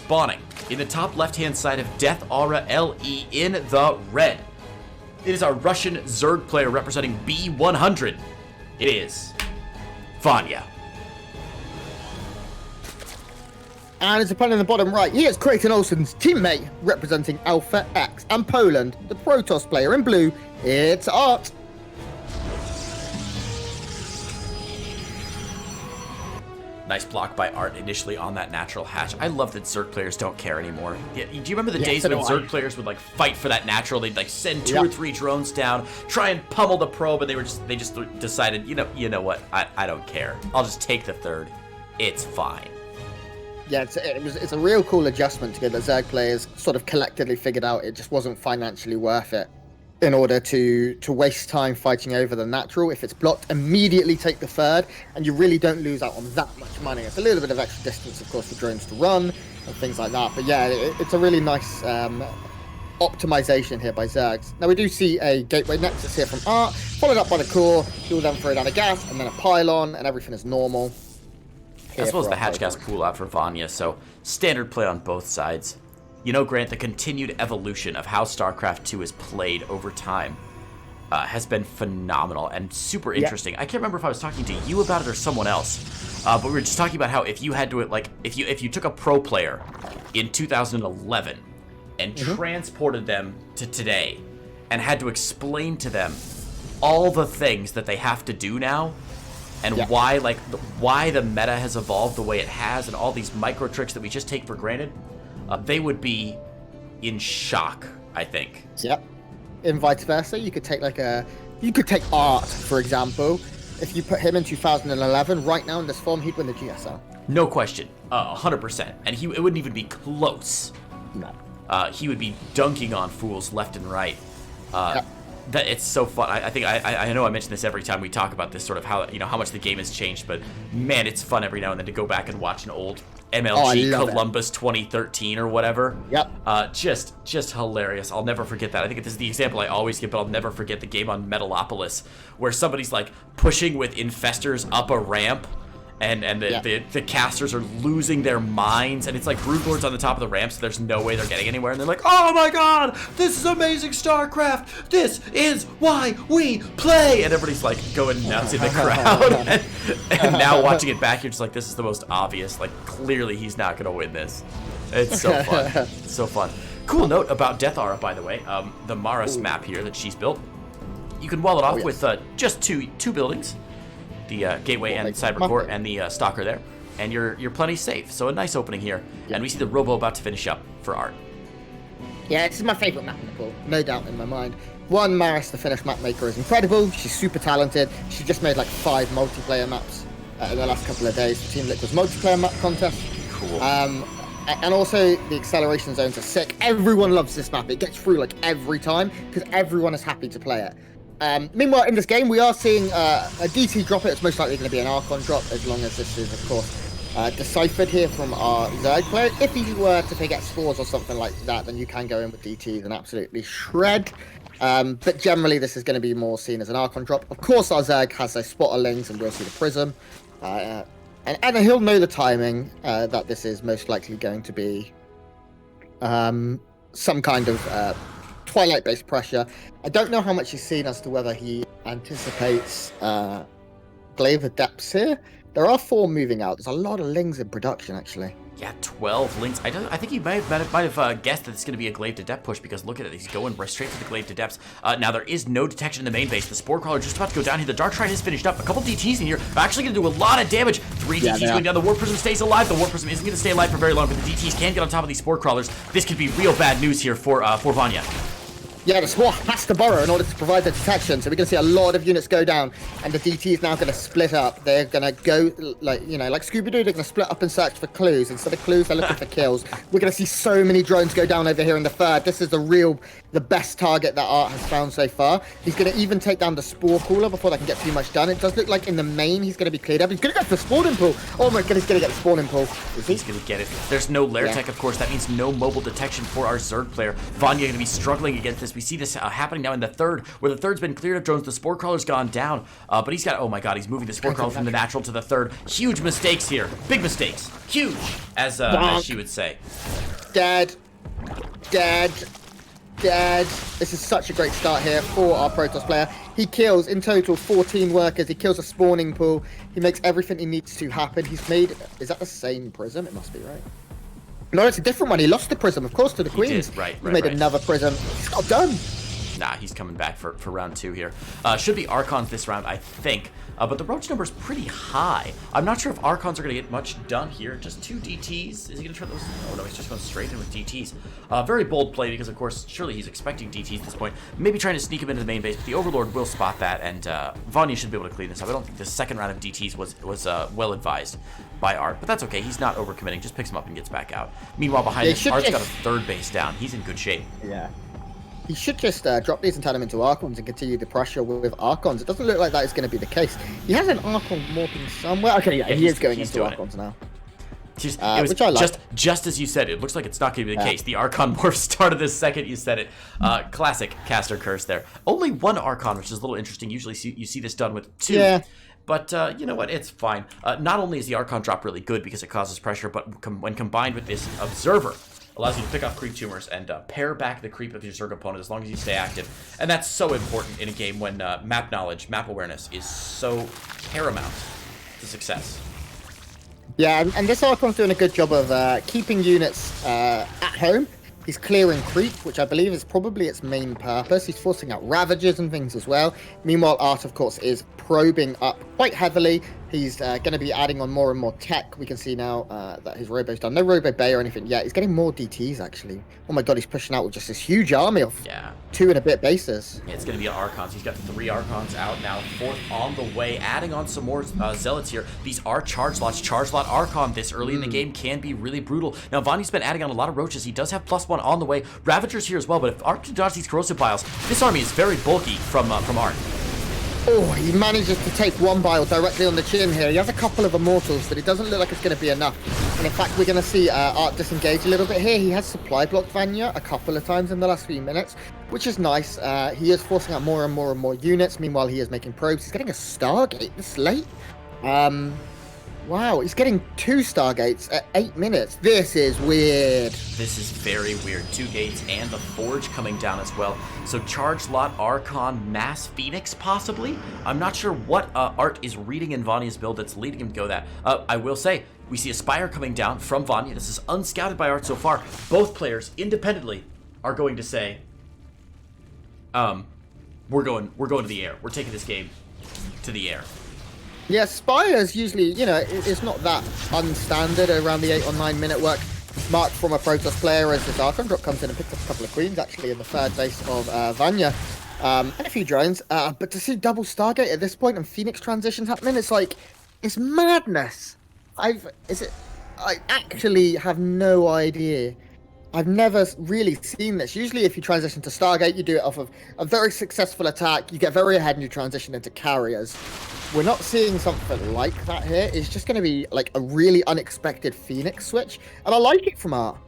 spawning in the top left-hand side of Death Aura LE in the red. It is our Russian Zerg player representing B100. It is Vanya. And his opponent in the bottom right, he is Creighton Olsen's teammate representing Alpha X. And Poland, the Protoss player in blue, it's ArT. Nice block by ArT initially on that natural hatch. I love that Zerg players don't care anymore. Yeah, do you remember the days when Zerg players would like fight for that natural? They'd like send two or three drones down, try and pummel the probe, and they just decided, you know what? I don't care. I'll just take the third. It's fine. Yeah, it's a real cool adjustment to get the Zerg players sort of collectively figured out it just wasn't financially worth it in order to waste time fighting over the natural. If it's blocked, immediately take the third, and you really don't lose out on that much money. It's a little bit of extra distance, of course, for drones to run and things like that. But yeah, it's a really nice optimization here by Zergs. Now we do see a gateway nexus here from ArT, followed up by the core. He'll then throw down a gas and then a pylon, and everything is normal. As well as the hatch gas pool out for Vanya, so standard play on both sides. You know, Grant, the continued evolution of how StarCraft 2 is played over time has been phenomenal and super interesting. I can't remember if I was talking to you about it or someone else, but we were just talking about how if you had to, like, if you took a pro player in 2011 and transported them to today and had to explain to them all the things that they have to do now, and why the meta has evolved the way it has, and all these micro tricks that we just take for granted, they would be in shock, I think. Yep. And vice versa, you could take ArT, for example. If you put him in 2011, right now in this form, he'd win the GSL. No question, 100%, and it wouldn't even be close. No. He would be dunking on fools left and right. That it's so fun. I think I know I mention this every time we talk about this, sort of how much the game has changed, but man, it's fun every now and then to go back and watch an old MLG Columbus 2013 or whatever. Yep. Just hilarious. I'll never forget that. I think this is the example I always give, but I'll never forget the game on Metalopolis where somebody's like pushing with infestors up a ramp. And the casters are losing their minds, and it's like Broodlords on the top of the ramp, so there's no way they're getting anywhere, and they're like, oh my god, this is amazing StarCraft, this is why we play, and everybody's like going nuts in the crowd, and now watching it back, you're just like, this is the most obvious, like, clearly he's not gonna win this. It's so fun. It's so fun. Cool note about Death Aura, by the way, the Maris map here that she's built, you can wall it off with just two buildings. The gateway and cyber core and the stalker there, and you're plenty safe. So a nice opening here, and we see the robo about to finish up for ArT. Yeah, this is my favorite map in the pool, no doubt in my mind. One, Maris, the Finnish map maker, is incredible. She's super talented. She just made like 5 multiplayer maps in the last couple of days for Team Liquid's multiplayer map contest. Cool. And also the acceleration zones are sick. Everyone loves this map. It gets through like every time because everyone is happy to play it. Meanwhile, in this game, we are seeing a DT drop it. It's most likely going to be an Archon drop, as long as this is, of course, deciphered here from our Zerg player. If you were to pick at spores or something like that, then you can go in with DTs and absolutely shred. But generally, this is going to be more seen as an Archon drop. Of course, our Zerg has a spotter lings, and we'll see the Prism. And he'll know the timing that this is most likely going to be some kind of Twilight-based pressure. I don't know how much he's seen as to whether he anticipates Glaive of Depths here. There are 4 moving out. There's a lot of lings in production, actually. Yeah, 12 links. I think he might have guessed that it's going to be a Glaive to Depth push, because look at it. He's going straight to the Glaive to Depths. Now, there is no detection in the main base. The Spore Crawler just about to go down here. The Dark Shrine is finished up. A couple DTs in here are actually going to do a lot of damage. 3 DTs going down. The War Prism stays alive. The War Prism isn't going to stay alive for very long, but the DTs can get on top of these Spore Crawlers. This could be real bad news here for Vanya. Yeah, the Spore has to burrow in order to provide the detection, so we're going to see a lot of units go down, and the DT is now going to split up. They're going to go, like Scooby-Doo, they're going to split up and search for clues. Instead of clues, they're looking for kills. We're going to see so many drones go down over here in the third. This is the best target that ArT has found so far. He's going to even take down the Spore Cooler before they can get too much done. It does look like in the main he's going to be cleared up. He's going to go for the spawning pool. Oh my god, he's going to get the spawning pool. He's going to get it. There's no lair tech, of course. That means no mobile detection for our Zerg player. Vanya going to be struggling against this We see this happening now in the third, where the third's been cleared of drones. The Spore Crawler's gone down, but he's got, oh my god, he's moving the Spore Crawler from the natural to the third. Huge mistakes here. Big mistakes. Huge, as she would say. Dead. This is such a great start here for our Protoss player. He kills, in total, 14 workers. He kills a spawning pool. He makes everything he needs to happen. He's made... Is that the same prism? It must be, right? No, it's a different one. He lost the prism, of course, to the Queens. Right. He made another prism. He's not done. Nah, he's coming back for round 2 here. Should be Archons this round, I think. But the roach number is pretty high. I'm not sure if Archons are going to get much done here. Just 2 DTs. Is he going to try those? Oh, no, he's just going straight in with DTs. Very bold play because, of course, surely he's expecting DTs at this point. Maybe trying to sneak him into the main base, but the Overlord will spot that, and Vanya should be able to clean this up. I don't think the second round of DTs was well advised by ArT, but that's okay. He's not overcommitting. Just picks him up and gets back out. Meanwhile, behind him, ArT's got a third base down. He's in good shape. Yeah. He should just drop these and turn them into Archons and continue the pressure with Archons. It doesn't look like that is going to be the case. He has an Archon morphing somewhere. Okay, yeah, he is going into Archons now. It was which I like. just as you said. It looks like it's not going to be the case. The Archon morph started the second you said it. Classic caster curse there. Only 1 Archon, which is a little interesting. Usually you see this done with 2. Yeah. But you know what? It's fine. Not only is the Archon drop really good because it causes pressure, but when combined with this Observer, allows you to pick off creep tumors and pare back the creep of your Zerg opponent as long as you stay active. And that's so important in a game when map knowledge, map awareness is so paramount to success. Yeah, and this Archon's doing a good job of keeping units at home. He's clearing creep, which I believe is probably its main purpose. He's forcing out Ravagers and things as well. Meanwhile, ArT, of course, is probing up quite heavily. He's going to be adding on more and more tech. We can see now that his Robo's done. No Robo Bay or anything yet. He's getting more DTs, actually. Oh my god, he's pushing out with just this huge army of 2 and a bit bases. Yeah, it's going to be Archons. He's got 3 Archons out now. 4th on the way, adding on some more Zealots here. These are charge lots. Charge lot Archon this early in the game can be really brutal. Now, Vanya's been adding on a lot of Roaches. He does have +1 on the way. Ravagers here as well, but if ArT can dodge these Corrosive Biles, this army is very bulky from ArT. Oh, he manages to take 1 bile directly on the chin here. He has a couple of Immortals, but it doesn't look like it's going to be enough. And in fact, we're going to see ArT disengage a little bit here. He has supply blocked Vanya a couple of times in the last few minutes, which is nice. He is forcing out more and more and more units. Meanwhile, he is making probes. He's getting a Stargate this late. Wow, he's getting 2 Stargates at 8 minutes. This is weird. This is very weird. 2 gates and the Forge coming down as well. So charge lot Archon Mass Phoenix possibly? I'm not sure what ArT is reading in Vanya's build that's leading him to go that. I will say, we see a Spire coming down from Vanya. This is unscouted by ArT so far. Both players independently are going to say, we're going to the air. We're taking this game to the air. Yeah, Spires usually, you know, it's not that unstandard around the 8 or 9 minute work mark from a Protoss player as this Archon drop comes in and picks up a couple of Queens actually in the 3rd base of Vanya. And a few drones, but to see double Stargate at this point and Phoenix transitions happening, it's like, it's madness. I actually have no idea. I've never really seen this. Usually if you transition to Stargate, you do it off of a very successful attack, you get very ahead and you transition into carriers. We're not seeing something like that here. It's just going to be like a really unexpected Phoenix switch, and I like it from ArT.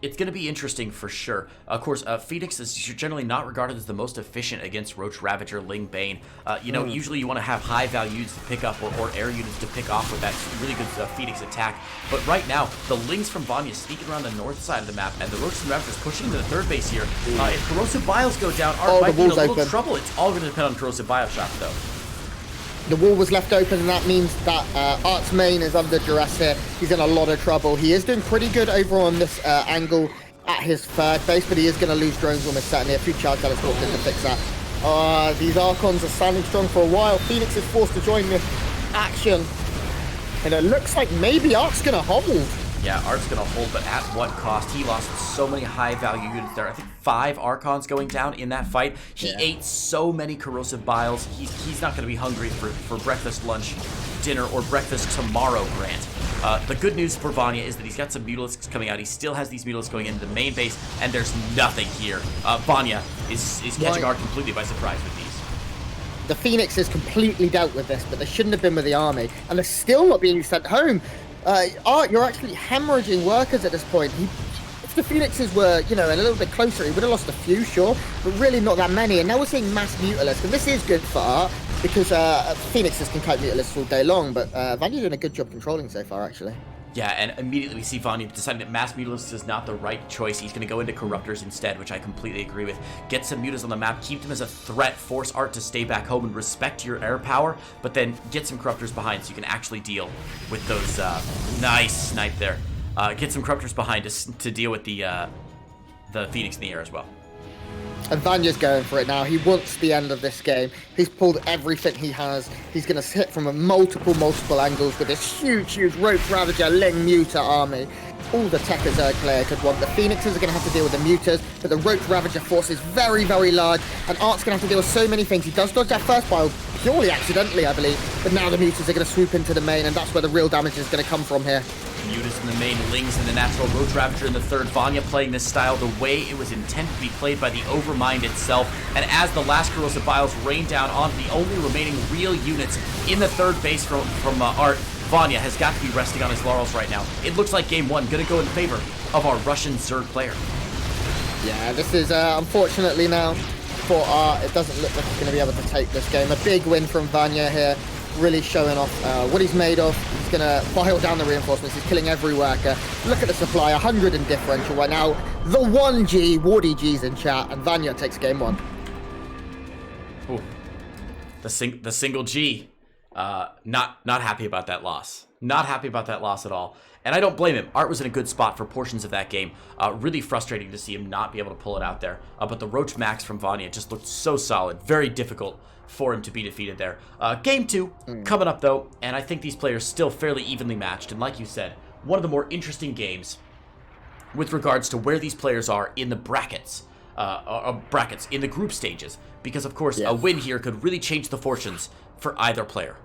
It's going to be interesting for sure. Of course, Phoenix is generally not regarded as the most efficient against Roach, Ravager, Ling, Bane. You know, usually you want to have high value units to pick up or air units to pick off with that really good Phoenix attack. But right now, the Lings from Vanya sneaking around the north side of the map, and the Roaches and Ravagers pushing into the 3rd base here. If Corrosive Biles go down, ArT might be in a little trouble. It's all going to depend on Corrosive Bile shots, though. The wall was left open, and that means that ArT's main is under duress here. He's in a lot of trouble. He is doing pretty good over on this angle at his 3rd base, but he is going to lose drones almost certainly. A few charge teleports in to fix that. These Archons are standing strong for a while. Phoenix is forced to join this action, and it looks like maybe ArT's going to hold. Yeah, ArT's going to hold, but at what cost? He lost so many high-value units there. I think 5 Archons going down in that fight. He ate so many Corrosive Biles. He's not going to be hungry for breakfast, lunch, dinner, or breakfast tomorrow, Grant. The good news for Vanya is that he's got some Mutalisks coming out. He still has these Mutalisks going into the main base, and there's nothing here. Vanya is catching ArT completely by surprise with these. The Phoenix is completely dealt with this, but they shouldn't have been with the army, and they're still not being sent home. ArT, you're actually hemorrhaging workers at this point. If the Phoenixes were, you know, a little bit closer, he would have lost a few, sure, but really not that many. And now we're seeing mass Mutalisk, and this is good for ArT, because Phoenixes can kite Mutalisks all day long, but Vanya's doing a good job controlling so far, actually. Yeah, and immediately we see Vanya deciding that Mass Mutalisk is not the right choice. He's going to go into Corruptors instead, which I completely agree with. Get some Mutas on the map, keep them as a threat, force ArT to stay back home and respect your air power, but then get some Corruptors behind so you can actually deal with those, nice snipe there. Get some Corruptors behind to deal with the Phoenix in the air as well. And Vanya's going for it now. He wants the end of this game. He's pulled everything he has. He's going to hit from multiple angles with this huge Roach Ravager, Ling, Muta army. All the tech a Zerg player could want. The Phoenixes are going to have to deal with the Mutas, but the Roach Ravager force is very, very large, and ArT's going to have to deal with so many things. He does dodge that first bile purely accidentally, I believe, but now the Mutas are going to swoop into the main, and that's where the real damage is going to come from here. Mutas in the main, Lings in the natural, Roach Ravager in the third. Vanya playing this style the way it was intended to be played by the Overmind itself. And as the last corrosive biles rain down on the only remaining real units in the third base from ArT, Vanya has got to be resting on his laurels right now. It looks like game one going to go in favor of our Russian Zerg player. Yeah, this is unfortunately now for ArT. It doesn't look like he's going to be able to take this game. A big win from Vanya here. Really showing off what he's made of. He's going to file down the reinforcements. He's killing every worker. Look at the supply, 100 in differential right now. The 1G, Wardy G's in chat, and Vanya takes game one. Ooh. The single G. Not happy about that loss. Not happy about that loss at all. And I don't blame him. ArT was in a good spot for portions of that game. Really frustrating to see him not be able to pull it out there. But the Roach Max from Vanya just looked so solid. Very difficult for him to be defeated there. Game two coming up, though. And I think these players still fairly evenly matched. And like you said, one of the more interesting games with regards to where these players are in the brackets. In the group stages. Because, of course, a win here could really change the fortunes for either player.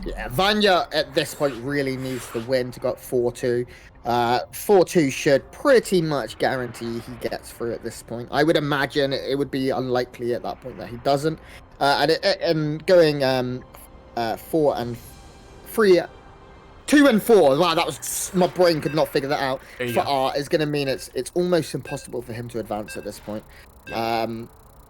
Yeah, Vanya at this point really needs the win to go up 4-2. 4-2 should pretty much guarantee he gets through at this point. I would imagine it would be unlikely at that point that he doesn't. And going 4 and 3, 2 and 4. Wow, that was, my brain could not figure that out. For ArT is going to mean it's almost impossible for him to advance at this point.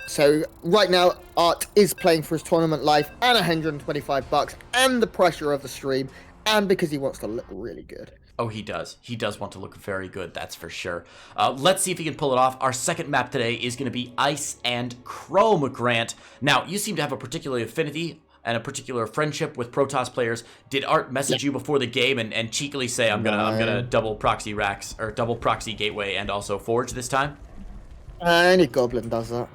So right now, ArT is playing for his tournament life and $125 and the pressure of the stream, and because he wants to look really good. Oh, he does. He does want to look very good, that's for sure. Let's see if he can pull it off. Our second map today is going to be Ice and Chrome, Grant. Now, you seem to have a particular affinity and a particular friendship with Protoss players. Did ArT message you before the game and cheekily say, I'm gonna double proxy racks or double proxy gateway and also forge this time? Any Goblin does that.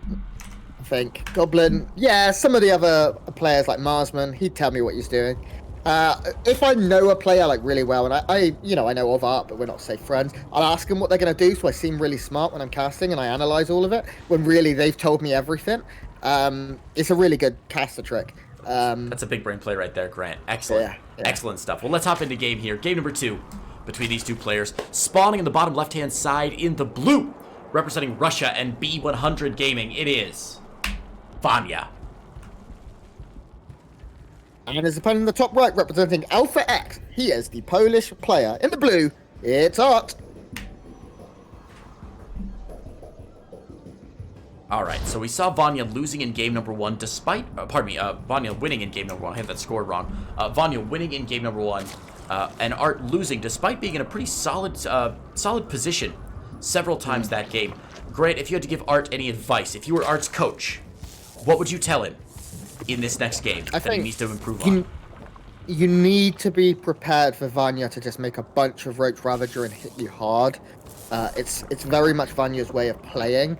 I think Goblin, yeah, some of the other players like Marsman, he'd tell me what he's doing. If I know a player like really well, and I know of ArT, but we're not safe friends, I'll ask them what they're going to do, so I seem really smart when I'm casting and I analyze all of it, when really they've told me everything. It's a really good caster trick. That's a big brain play right there, Grant. Excellent. Yeah. Excellent stuff. Well, let's hop into game here. Game number 2 between these two players. Spawning in the bottom left-hand side in the blue, representing Russia and B100 Gaming, it is Vanya. And his opponent in the top right, representing Alpha X, he is the Polish player. In the blue, it's ArT. Alright, so we saw Vanya losing in game number 1 despite, Vanya winning in game number 1. I have that scored wrong. Vanya winning in game number 1, and ArT losing despite being in a pretty solid position several times that game. Grant, if you had to give ArT any advice, if you were ArT's coach, what would you tell him in this next game that he needs to improve on? You need to be prepared for Vanya to just make a bunch of Roach Ravager and hit you hard. It's very much Vanya's way of playing.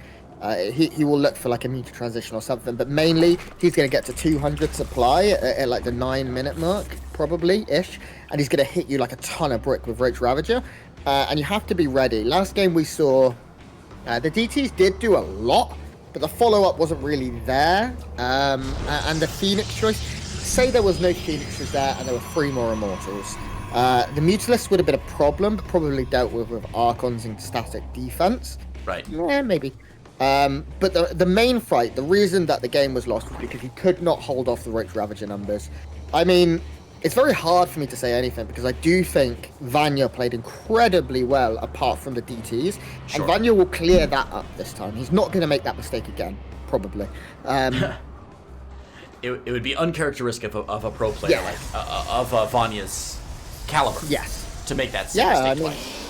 He will look for like a meter transition or something, but mainly he's going to get to 200 supply at like the 9-minute mark, probably-ish, and he's going to hit you like a ton of brick with Roach Ravager, and you have to be ready. Last game we saw the DTs did do a lot, but the follow-up wasn't really there, and the Phoenix choice, say there was no Phoenixes there and there were 3 more Immortals. The Mutalisk would have been a problem, probably dealt with Archons and static defense. Right. Yeah, maybe. But the main fight, the reason that the game was lost was because he could not hold off the Roach Ravager numbers. I mean, It's very hard for me to say anything because I do think Vanya played incredibly well apart from the DTs. Sure. And Vanya will clear that up this time. He's not going to make that mistake again, probably. It would be uncharacteristic of a pro player of Vanya's caliber. Yes. To make that same mistake twice.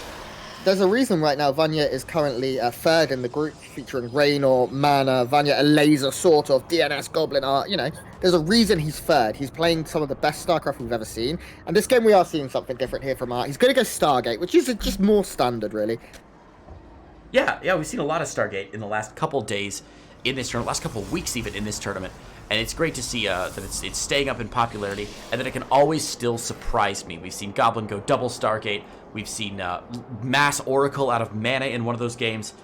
There's a reason right now Vanya is currently third in the group, featuring Raynor, Mana, Vanya, a laser sort of, DNS, Goblin Art, you know. There's a reason he's third. He's playing some of the best StarCraft we've ever seen. And this game we are seeing something different here from ArT. He's going to go Stargate, which is just more standard, really. Yeah, we've seen a lot of Stargate in the last couple days in this tournament, last couple of weeks even in this tournament. And it's great to see that it's staying up in popularity, and that it can always still surprise me. We've seen Goblin go double Stargate. We've seen Mass Oracle out of Mana in one of those games.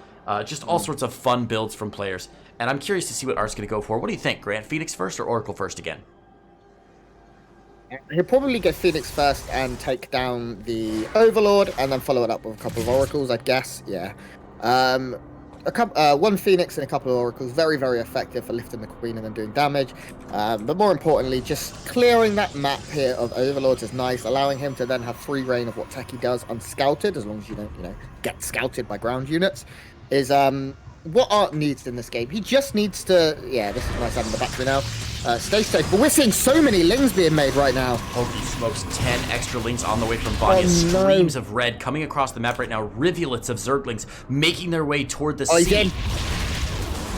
Just all sorts of fun builds from players. And I'm curious to see what ArT's going to go for. What do you think, Grant? Phoenix first or Oracle first again? He'll probably go Phoenix first and take down the Overlord, and then follow it up with a couple of Oracles, I guess. Yeah. One Phoenix and a couple of Oracles, very, very effective for lifting the Queen and then doing damage. But more importantly, just clearing that map here of Overlords is nice, allowing him to then have free reign of what Techie does unscouted, as long as you don't, get scouted by ground units, is what ArT needs in this game. He just needs to, this is nice having the battery now, stay safe. But we're seeing so many Lings being made right now. Holy smokes, 10 extra Lings on the way from Vanya. Streams of red coming across the map right now. Rivulets of Zerglings making their way toward the sea.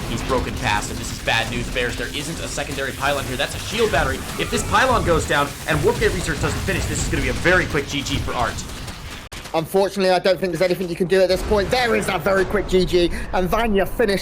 He's broken past, and this is bad news, Bears. There isn't a secondary pylon here. That's a shield battery. If this pylon goes down and Warpgate Research doesn't finish, this is going to be a very quick GG for ArT. Unfortunately, I don't think there's anything you can do at this point. There is that very quick GG, and Vanya finished